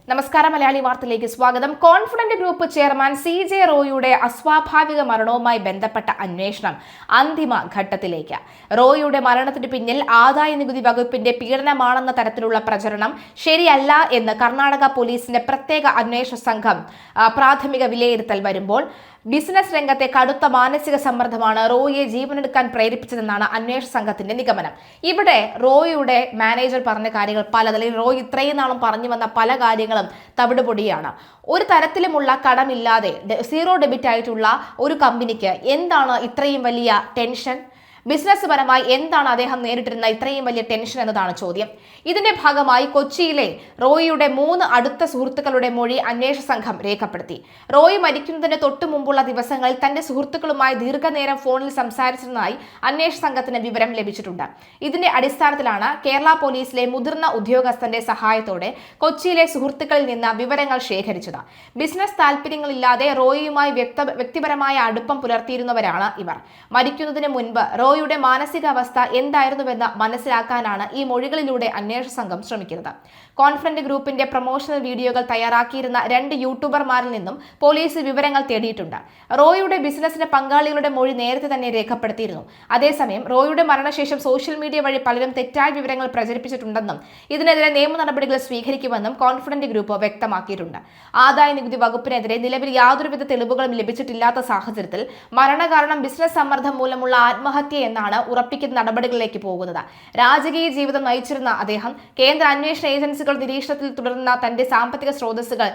നമസ്കാരം, മലയാളി വാർത്തയിലേക്ക് സ്വാഗതം. കോൺഫിഡന്റ് ഗ്രൂപ്പ് ചെയർമാൻ CJ റോയിയുടെ അസ്വാഭാവിക മരണവുമായി ബന്ധപ്പെട്ട അന്വേഷണം അന്തിമ ഘട്ടത്തിലേക്ക്. റോയിയുടെ മരണത്തിന് പിന്നിൽ ആദായ നികുതി വകുപ്പിന്റെ പീഡനമാണെന്ന തരത്തിലുള്ള പ്രചരണം ശരിയല്ല എന്ന് കർണാടക പോലീസിന്റെ പ്രത്യേക അന്വേഷണ സംഘം പ്രാഥമിക വിലയിരുത്തൽ വരുമ്പോൾ ബിസിനസ് രംഗത്തെ കടുത്ത മാനസിക സമ്മർദ്ദമാണ് റോയിയെ ജീവനെടുക്കാൻ പ്രേരിപ്പിച്ചതെന്നാണ് അന്വേഷണ സംഘത്തിന്റെ നിഗമനം. ഇവിടെ റോയിയുടെ മാനേജർ പറഞ്ഞ കാര്യങ്ങൾ പലതരം, റോയി ഇത്രയും നാളും പറഞ്ഞു വന്ന പല കാര്യങ്ങളും തവിടുപൊടിയാണ്. ഒരു തരത്തിലുമുള്ള കടമില്ലാതെ സീറോ ഡെബിറ്റ് ആയിട്ടുള്ള ഒരു കമ്പനിക്ക് എന്താണ് ഇത്രയും വലിയ ടെൻഷൻ? ബിസിനസ് പരമായി എന്താണ് അദ്ദേഹം നേരിട്ടിരുന്ന ഇത്രയും വലിയ ടെൻഷൻ എന്നതാണ് ചോദ്യം. ഇതിന്റെ ഭാഗമായി കൊച്ചിയിലെ റോയിയുടെ 3 അടുത്ത സുഹൃത്തുക്കളുടെ മൊഴി അന്വേഷണ സംഘം രേഖപ്പെടുത്തി. റോയി മരിക്കുന്നതിന് തൊട്ടു മുമ്പുള്ള ദിവസങ്ങളിൽ തന്റെ സുഹൃത്തുക്കളുമായി ദീർഘനേരം ഫോണിൽ സംസാരിച്ചിരുന്നതായി അന്വേഷണ സംഘത്തിന് വിവരം ലഭിച്ചിട്ടുണ്ട്. ഇതിന്റെ അടിസ്ഥാനത്തിലാണ് കേരള പോലീസിലെ മുതിർന്ന ഉദ്യോഗസ്ഥന്റെ സഹായത്തോടെ കൊച്ചിയിലെ സുഹൃത്തുക്കളിൽ നിന്ന് വിവരങ്ങൾ ശേഖരിച്ചത്. ബിസിനസ് താല്പര്യങ്ങളില്ലാതെ റോയിയുമായി വ്യക്തിപരമായ അടുപ്പം പുലർത്തിയിരുന്നവരാണ് ഇവർ. മരിക്കുന്നതിന് മുൻപ് റോയിയുടെ മാനസികാവസ്ഥ എന്തായിരുന്നുവെന്ന് മനസ്സിലാക്കാനാണ് ഈ മൊഴികളിലൂടെ അന്വേഷണ സംഘം ശ്രമിക്കുന്നത്. കോൺഫിഡന്റ് ഗ്രൂപ്പിന്റെ പ്രൊമോഷണൽ വീഡിയോകൾ തയ്യാറാക്കിയിരുന്ന 2 യൂട്യൂബർമാരിൽ നിന്നും പോലീസ് വിവരങ്ങൾ തേടിയിട്ടുണ്ട്. റോയിയുടെ ബിസിനസിന്റെ പങ്കാളികളുടെ മൊഴി നേരത്തെ തന്നെ രേഖപ്പെടുത്തിയിരുന്നു. അതേസമയം റോയിയുടെ മരണശേഷം സോഷ്യൽ മീഡിയ വഴി പലരും തെറ്റായ വിവരങ്ങൾ പ്രചരിപ്പിച്ചിട്ടുണ്ടെന്നും ഇതിനെതിരെ നിയമ നടപടികൾ സ്വീകരിക്കുമെന്നും കോൺഫിഡന്റ് ഗ്രൂപ്പ് വ്യക്തമാക്കിയിട്ടുണ്ട്. ആദായ നികുതി വകുപ്പിനെതിരെ നിലവിൽ യാതൊരുവിധ തെളിവുകളും ലഭിച്ചിട്ടില്ലാത്ത സാഹചര്യത്തിൽ മരണകാരണം ബിസിനസ് സമ്മർദ്ദം മൂലമുള്ള ആത്മഹത്യ എന്നാണ് ഉറപ്പിക്കുന്ന നടപടികളിലേക്ക് പോകുന്നത്. രാജകീയ ജീവിതം നയിച്ചിരുന്ന അദ്ദേഹം കേന്ദ്ര അന്വേഷണ ഏജൻസികൾ നിരീക്ഷണത്തിൽ തുടർന്ന തന്റെ സാമ്പത്തിക സ്രോതസ്സുകൾ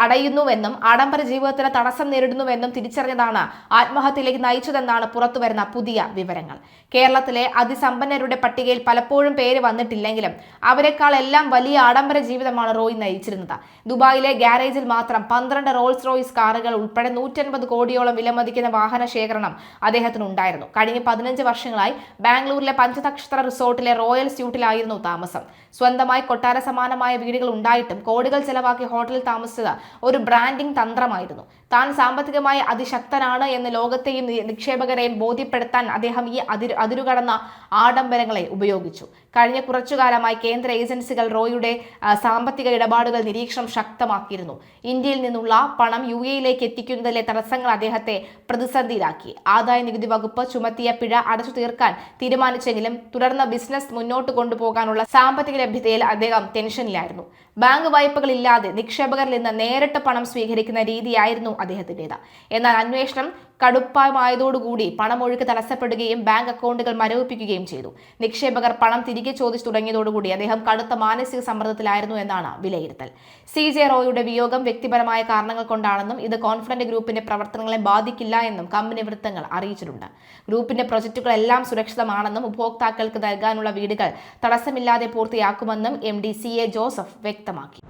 അടയുന്നുവെന്നും ആഡംബര ജീവിതത്തിന് തടസ്സം നേരിടുന്നുവെന്നും തിരിച്ചറിഞ്ഞതാണ് ആത്മഹത്യയിലേക്ക് നയിച്ചതെന്നാണ് പുറത്തുവരുന്ന പുതിയ വിവരങ്ങൾ. കേരളത്തിലെ അതിസമ്പന്നരുടെ പട്ടികയിൽ പലപ്പോഴും പേര് വന്നിട്ടില്ലെങ്കിലും അവരെക്കാൾ എല്ലാം വലിയ ആഡംബര ജീവിതമാണ് റോയ് നയിച്ചിരുന്നത്. ദുബായിലെ ഗാരേജിൽ മാത്രം 12 റോൾസ് റോയ്സ് കാറുകൾ ഉൾപ്പെടെ 150 കോടിയോളം വിലമതിക്കുന്ന വാഹന ശേഖരണം അദ്ദേഹത്തിനുണ്ടായിരുന്നു. കഴിഞ്ഞ 15 വർഷങ്ങളായി ബാംഗ്ലൂരിലെ പഞ്ചനക്ഷത്ര റിസോർട്ടിലെ റോയൽ സ്യൂട്ടിലായിരുന്നു താമസം. സ്വന്തമായി കൊട്ടാര സമാനമായ വീടുകൾ ഉണ്ടായിട്ടും കോടികൾ ചെലവാക്കി ഹോട്ടലിൽ താമസിച്ചത് ഒരു ബ്രാൻഡിംഗ് തന്ത്രമായിരുന്നു. താൻ സാമ്പത്തികമായി അതിശക്തനാണ് എന്ന് ലോകത്തെയും നിക്ഷേപകരെയും ബോധ്യപ്പെടുത്താൻ അദ്ദേഹം ഈ അതിരുകടന്ന ആഡംബരങ്ങളെ ഉപയോഗിച്ചു. കഴിഞ്ഞ കുറച്ചുകാലമായി കേന്ദ്ര ഏജൻസികൾ റോയിയുടെ സാമ്പത്തിക ഇടപാടുകൾ നിരീക്ഷണം ശക്തമാക്കിയിരുന്നു. ഇന്ത്യയിൽ നിന്നുള്ള പണം UAE-യിലേക്ക് എത്തിക്കുന്നതിലെ തടസ്സങ്ങൾ അദ്ദേഹത്തെ പ്രതിസന്ധിയിലാക്കി. ആദായ നികുതി വകുപ്പ് ചുമത്തിയ പിഴ അടച്ചു തീർക്കാൻ തീരുമാനിച്ചെങ്കിലും തുടർന്ന് ബിസിനസ് മുന്നോട്ട് കൊണ്ടുപോകാനുള്ള സാമ്പത്തിക ലഭ്യതയിൽ അദ്ദേഹം ടെൻഷനിലായിരുന്നു. ബാങ്ക് വായ്പകളില്ലാതെ നിക്ഷേപകരിൽ നിന്ന് നേരിട്ട് പണം സ്വീകരിക്കുന്ന രീതിയായിരുന്നു അദ്ദേഹത്തിൻ്റെത്. എന്നാൽ അന്വേഷണം കടുപ്പമായതോടുകൂടി പണമൊഴുക്ക് തടസ്സപ്പെടുകയും ബാങ്ക് അക്കൗണ്ടുകൾ മരവിപ്പിക്കുകയും ചെയ്തു. നിക്ഷേപകർ പണം തിരികെ ചോദിച്ചു തുടങ്ങിയതോടുകൂടി അദ്ദേഹം കടുത്ത മാനസിക സമ്മർദ്ദത്തിലായിരുന്നു എന്നാണ് വിലയിരുത്തൽ. CJ റോയിയുടെ വിയോഗം വ്യക്തിപരമായ കാരണങ്ങൾ കൊണ്ടാണെന്നും ഇത് കോൺഫിഡന്റ് ഗ്രൂപ്പിന്റെ പ്രവർത്തനങ്ങളെ ബാധിക്കില്ല എന്നും കമ്പനി വൃത്തങ്ങൾ അറിയിച്ചിട്ടുണ്ട്. ഗ്രൂപ്പിന്റെ പ്രൊജക്ടുകളെല്ലാം സുരക്ഷിതമാണെന്നും ഉപഭോക്താക്കൾക്ക് നൽകാനുള്ള വീടുകൾ തടസ്സമില്ലാതെ പൂർത്തിയാക്കുമെന്നും MD CA ജോസഫ് വ്യക്തമാക്കി.